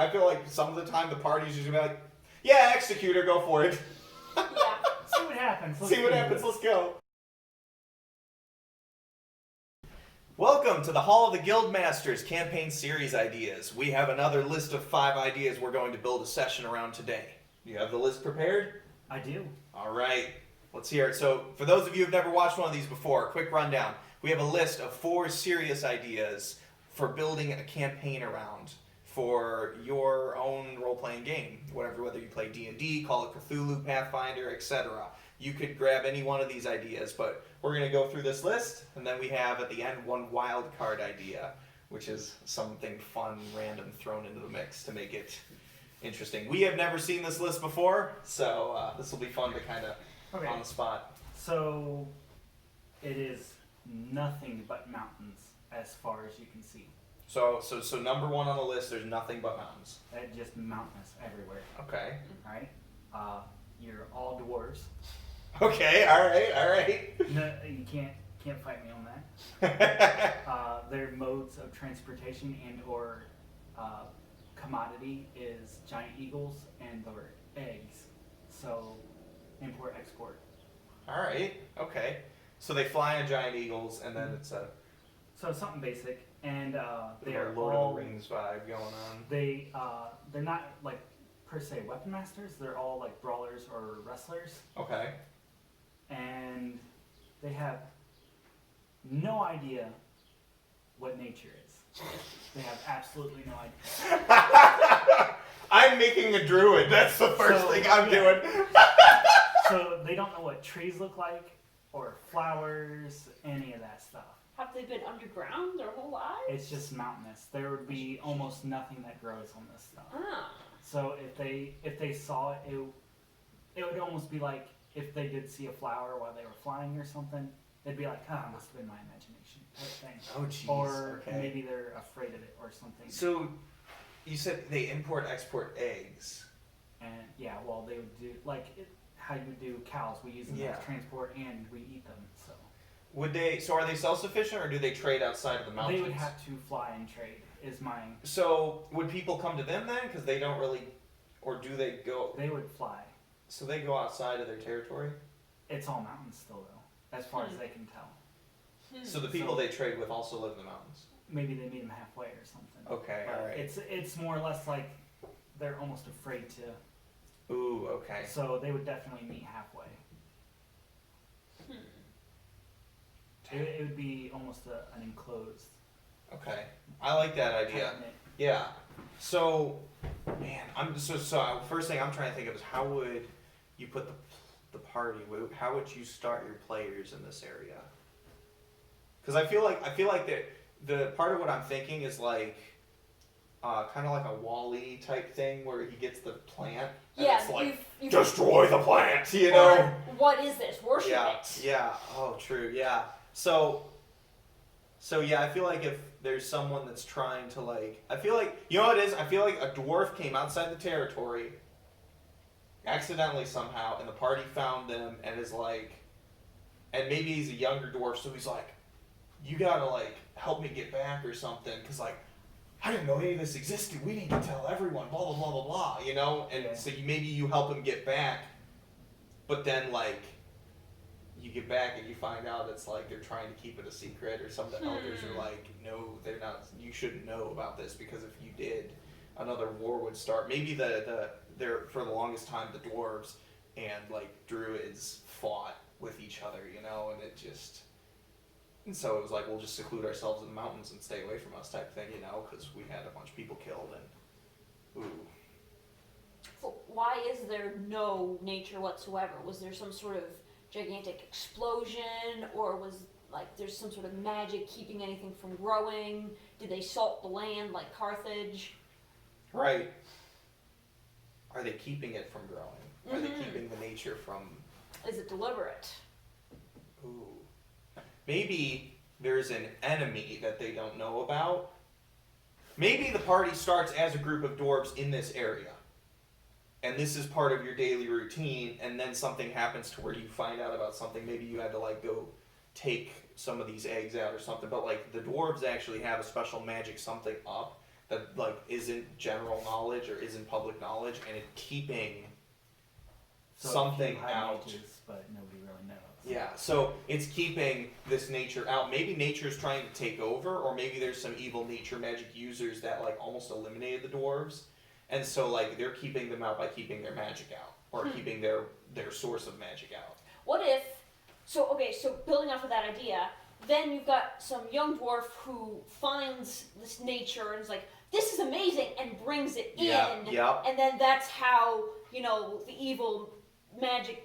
I feel like some of the time the party's usually like, yeah, Executor, go for it. Yeah. See what happens. See what happens, let's go. Welcome to the Hall of the Guildmasters campaign series ideas. We have another list of 5 ideas we're going to build a session around today. You have the list prepared? I do. All right, let's hear it. So, for those of you who've never watched one of these before, quick rundown. We have a list of 4 serious ideas for building a campaign around for your own role-playing game. Whether you play D&D, Call of Cthulhu, Pathfinder, etc. You could grab any one of these ideas, but we're going to go through this list, and then we have at the end one wild card idea, which is something fun, random thrown into the mix to make it interesting. We have never seen this list before, so this will be fun to kind of on the spot. So it is nothing but mountains as far as you can see. So number 1 on the list, there's nothing but mountains. Just mountains everywhere. Okay. All right. You're all dwarves. Okay. All right. No, you can't fight me on that. Their modes of transportation and or commodity is giant eagles and their eggs. So import export. All right. Okay. So they fly on giant eagles, and then it's a So something basic, and they are Lord all of the Rings vibe going on. they're not like per se weapon masters. They're all like brawlers or wrestlers, Okay. and they have no idea what nature is. They have absolutely no idea. I'm making a druid. That's the first thing I'm doing. So they don't know what trees look like or flowers, any of that stuff. Have they been underground their whole lives? It's just mountainous. There would be almost nothing that grows on this stuff. Ah. So if they saw it, it would almost be like if they did see a flower while they were flying or something. They'd be like, it must have been my imagination type thing. Oh, jeez. Or okay. maybe they're afraid of it or something. So, you said they export eggs. And yeah, well, they would do how you would do cows. We use them as transport and we eat them. So Would they? So are they self-sufficient, or do they trade outside of the mountains? they would have to fly and trade. Is my So would people come to them then? Because they don't really, or do they go? They would fly. So they go outside of their territory. It's all mountains still though, as far as they can tell. So the people they trade with also live in the mountains. Maybe they meet them halfway or something. Okay, But all right. It's more or less like they're almost afraid to. Ooh, okay. So they would definitely meet halfway. It would be almost an enclosed. Okay, I like that idea. Cabinet. Yeah. So, man, so first thing I'm trying to think of is how would you put the party? How would you start your players in this area? Because I feel like the part of what I'm thinking is like kind of like a Wall-E type thing where he gets the plant. And Yeah, it's like you've destroy the plant, you or, know? what is this? Worship Yeah, it. yeah. Oh, true. Yeah. So yeah, I feel like if there's someone that's trying to I feel like, you know what it is? I feel like a dwarf came outside the territory accidentally somehow, and the party found them and is like, and maybe he's a younger dwarf, so he's like, you gotta help me get back or something, because I didn't know any of this existed. We need to tell everyone, blah, blah, blah, blah, blah, you know? And so maybe you help him get back, but then you get back and you find out it's they're trying to keep it a secret, or some of the elders are like, no, they're not, you shouldn't know about this, because if you did, another war would start. Maybe they're for the longest time the dwarves and druids fought with each other, you know, and so it was we'll just seclude ourselves in the mountains and stay away from us type thing, you know, because we had a bunch of people killed, and ooh. So why is there no nature whatsoever? Was there some sort of gigantic explosion, or was there's some sort of magic keeping anything from growing? Did they salt the land like Carthage? Right. Are they keeping it from growing? Are they keeping the nature from... Is it deliberate? Ooh. Maybe there's an enemy that they don't know about. Maybe the party starts as a group of dwarves in this area, and this is part of your daily routine, and then something happens to where you find out about something. Maybe you had to go take some of these eggs out or something, but the dwarves actually have a special magic something up that like isn't general knowledge or isn't public knowledge, and it's keeping something out. Mages, but nobody really knows. Yeah, so it's keeping this nature out. Maybe nature's trying to take over, or maybe there's some evil nature magic users that like almost eliminated the dwarves, and so like they're keeping them out by keeping their magic out, or keeping their source of magic out. What if, so building off of that idea, then you've got some young dwarf who finds this nature and is like, this is amazing, and brings it in, and then that's how, you know, the evil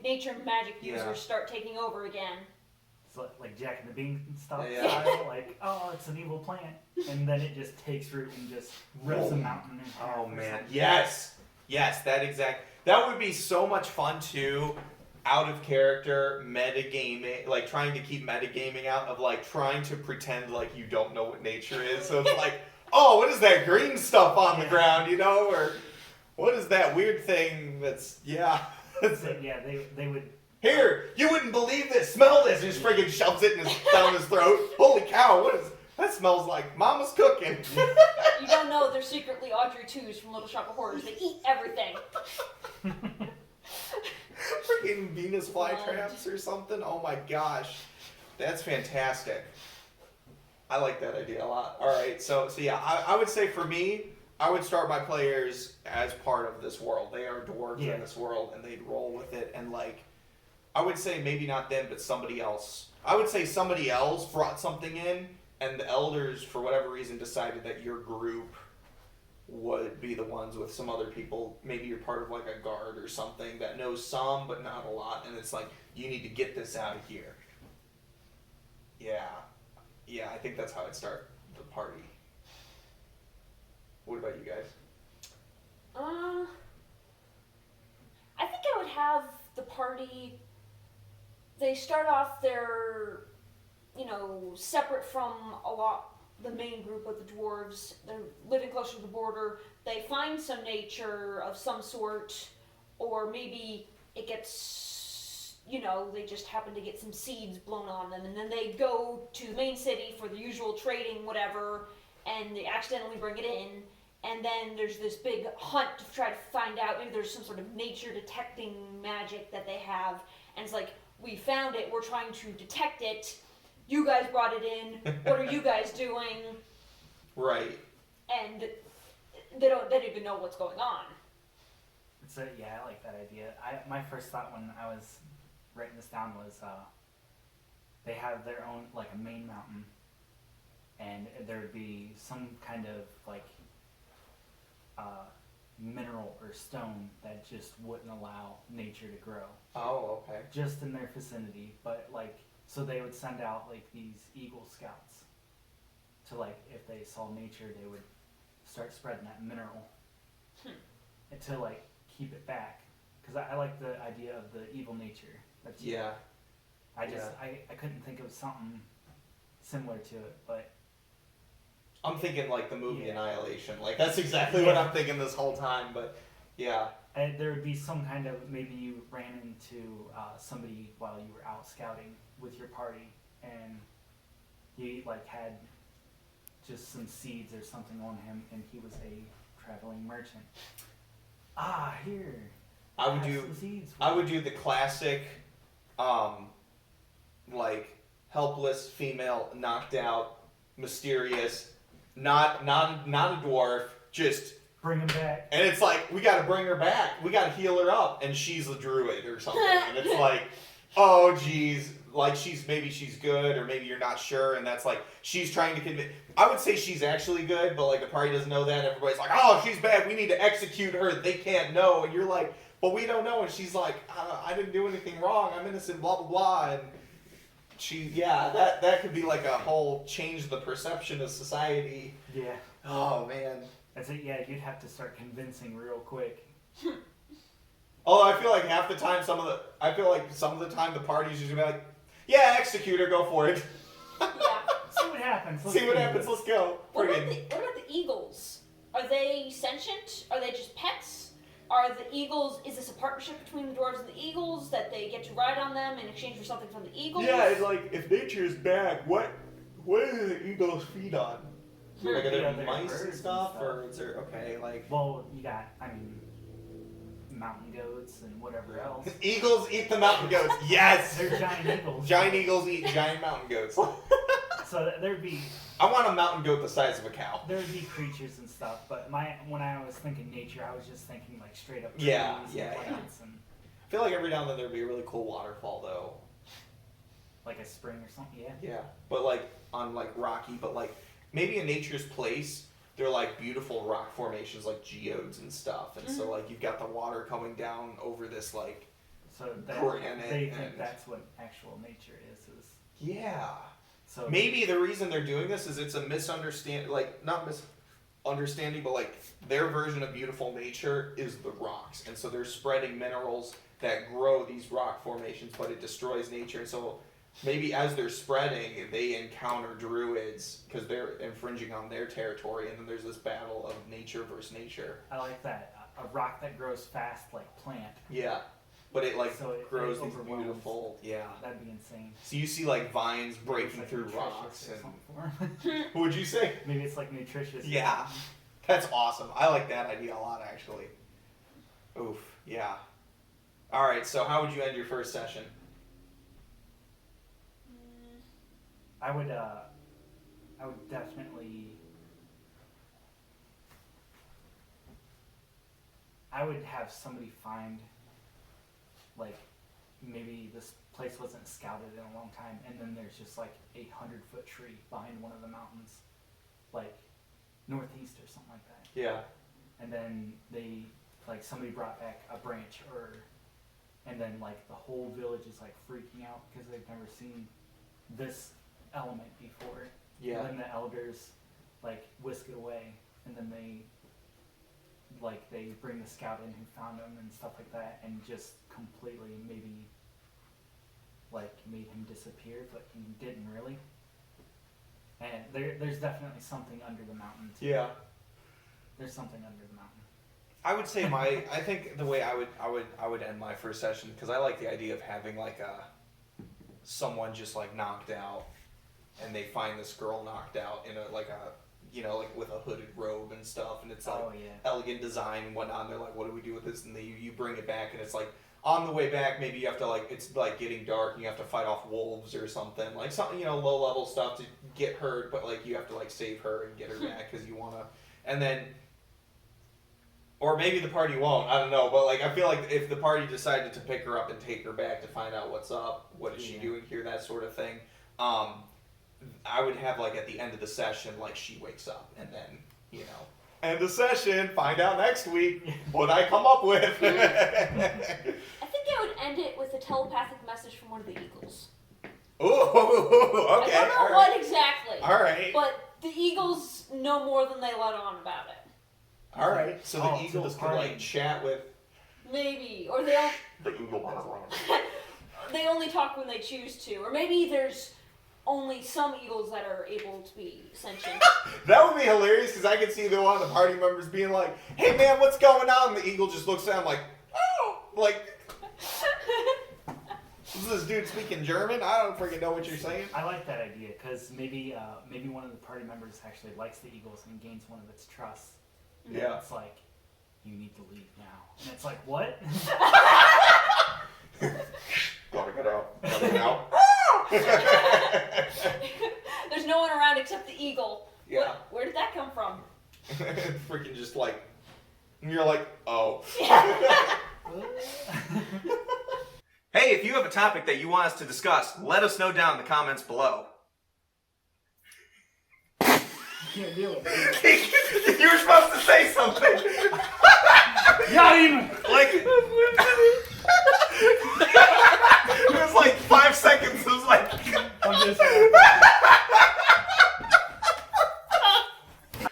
nature magic users start taking over again. It's like Jack and the Beanstalk Yeah. style, like, oh, it's an evil plant, and then it just takes root and just rips a mountain in half. Oh man, yes, that would be so much fun too. Out of character metagaming, like trying to keep metagaming out of like trying to pretend like you don't know what nature is. So it's like, oh, what is that green stuff on the ground, you know, or what is that weird thing that's So, yeah, they would. Here, you wouldn't believe this. Smell this. And just friggin' shoves it down his throat. Holy cow! That smells like Mama's cooking. You don't know they're secretly Audrey 2s from Little Shop of Horrors. They eat everything. Freaking Venus flytraps or something. Oh my gosh, that's fantastic. I like that idea a lot. All right, so yeah, I would say for me, I would start my players as part of this world. They are dwarves in this world, and they'd roll with it. And like, I would say maybe not them, but somebody else. I would say somebody else brought something in, and the elders, for whatever reason, decided that your group would be the ones with some other people. Maybe you're part of like a guard or something that knows some, but not a lot. And it's like, you need to get this out of here. Yeah, I think that's how I'd start the party. What about you guys? I think I would have the party. They start off their, you know, separate from the main group of the dwarves. They're living closer to the border. They find some nature of some sort, or maybe it gets, you know, they just happen to get some seeds blown on them, and then they go to the main city for the usual trading, whatever, and they accidentally bring it in. And then there's this big hunt to try to find out, maybe there's some sort of nature detecting magic that they have. And it's like, we found it, we're trying to detect it. You guys brought it in. What are you guys doing? Right. And they don't even know what's going on. So yeah, I like that idea. My first thought when I was writing this down was they have their own, like a main mountain, and there would be some kind of like mineral or stone that just wouldn't allow nature to grow. Oh, okay. Just in their vicinity, but like, so they would send out like these Eagle Scouts to, like, if they saw nature, they would start spreading that mineral and to like keep it back. Because I like the idea of the evil nature. That's I couldn't think of something similar to it, but I'm thinking like the movie Annihilation. Like that's exactly what I'm thinking this whole time. But yeah. And there would be some kind of, maybe you ran into somebody while you were out scouting with your party, and he like had just some seeds or something on him, and he was a traveling merchant. Here. I would do the classic, like helpless female, knocked out, mysterious. Not a dwarf, just bring him back. And it's like, we gotta bring her back. We gotta heal her up. And she's a druid or something. And it's like, oh geez, like maybe she's good, or maybe you're not sure, and that's like, she's trying to convince. I would say she's actually good, but like the party doesn't know that. Everybody's like, oh, she's bad, we need to execute her. They can't know. And you're like, but we don't know. And she's like, I didn't do anything wrong. I'm innocent, blah, blah, blah. And that could be like a whole change the perception of society. Yeah. Oh man. That's it. Yeah, you'd have to start convincing real quick. Although I feel like some of the time the party's just gonna be like, yeah, execute her, go for it. Yeah. See what happens. Let's go. What about the eagles? Are they sentient? Are they just pets? Are the eagles, is this a partnership between the dwarves and the eagles that they get to ride on them in exchange for something from the eagles? Yeah, it's like, if nature is bad, what do the eagles feed on? Like, are there Yeah, mice birds and and stuff, stuff. or is there okay? Like Well, you got, I mean, mountain goats and whatever else. eagles eat the mountain goats. Yes. They're giant eagles. Giant eagles eat giant mountain goats. So there'd be I want a mountain goat the size of a cow. there'd be creatures and stuff, but when I was thinking nature, I was just thinking like straight up trees Yeah, and yeah, plants and I feel like every now and then there'd be a really cool waterfall though. like a spring or something. Yeah. Yeah, but like on like rocky, but like maybe in nature's place, they're like beautiful rock formations like geodes and stuff, and so like you've got the water coming down over this like So that, granite they think and that's what actual nature is. yeah. So Maybe the reason they're doing this is it's a misunderstanding, like not misunderstanding, but like their version of beautiful nature is the rocks, and so they're spreading minerals that grow these rock formations, but it destroys nature, and so maybe as they're spreading, they encounter druids because they're infringing on their territory, and then there's this battle of nature versus nature. I like that. A rock that grows fast like plant. Yeah, but it like So it grows these overwhelms. beautiful. Yeah. That'd be insane. So you see like vines breaking It's like through nutritious rocks, or and something for 'em. what would you say? Maybe it's like nutritious. Yeah. That's awesome. I like that idea a lot, actually. Oof. Yeah. All right. So how would you end your first session? I would definitely. I would have somebody find, like, maybe this place wasn't scouted in a long time, and then there's just like a 100-foot tree behind one of the mountains, like northeast or something like that. Yeah. And then somebody brought back a branch, and then like the whole village is like freaking out because they've never seen this element before. Yeah. And then the elders like whisk it away, and then they bring the scout in who found him and stuff like that, and just completely maybe like made him disappear, but he didn't really. And there's definitely something under the mountain too. Yeah. There's something under the mountain. I would say I think the way I would end my first session, because I like the idea of having like someone just like knocked out, and they find this girl knocked out in like with a hooded robe and stuff, and it's like elegant design and whatnot. And they're like, what do we do with this? And you bring it back, and it's like on the way back, maybe you have to like, it's like getting dark, and you have to fight off wolves or something, like something, low level stuff to get her, but like you have to like save her and get her back because you want to, and then. Or maybe the party won't, I don't know, but like I feel like if the party decided to pick her up and take her back to find out what's up, what is she doing here, that sort of thing, I would have like at the end of the session, like she wakes up and then, end the session, find out next week what I come up with. I think I would end it with a telepathic message from one of the eagles. Ooh, okay. I don't know what exactly. All right. But the eagles know more than they let on about it. All right. So the eagles can like chat with. Maybe, or they'll. The eagle. They only talk when they choose to, or maybe there's only some eagles that are able to be sentient. That would be hilarious because I could see one of the party members being like, "Hey man, what's going on?" And the eagle just looks down like, "Oh, like." Is this dude speaking German? I don't freaking know what you're saying. I like that idea because maybe one of the party members actually likes the eagles and gains one of its trusts. Yeah. It's like, you need to leave now. And it's like, what? Gotta get out. Gotta get out. There's no one around except the eagle. Yeah. Where did that come from? Freaking just like, and you're like, oh. Hey, if you have a topic that you want us to discuss, let us know down in the comments below. Can't do it. You were supposed to say something. Not even. Like, it was like 5 seconds. It was like. I'm just.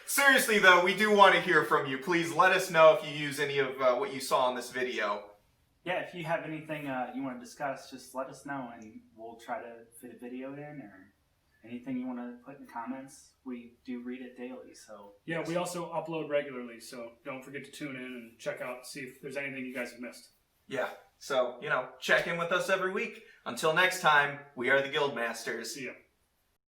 Seriously though, we do want to hear from you. Please let us know if you use any of what you saw in this video. Yeah, if you have anything you want to discuss, just let us know and we'll try to fit a video in, or anything you want to put in the comments. We do read it daily, so. Yeah, we also upload regularly, so don't forget to tune in and check out, see if there's anything you guys have missed. Yeah, so, check in with us every week. Until next time, we are the Guildmasters. See ya.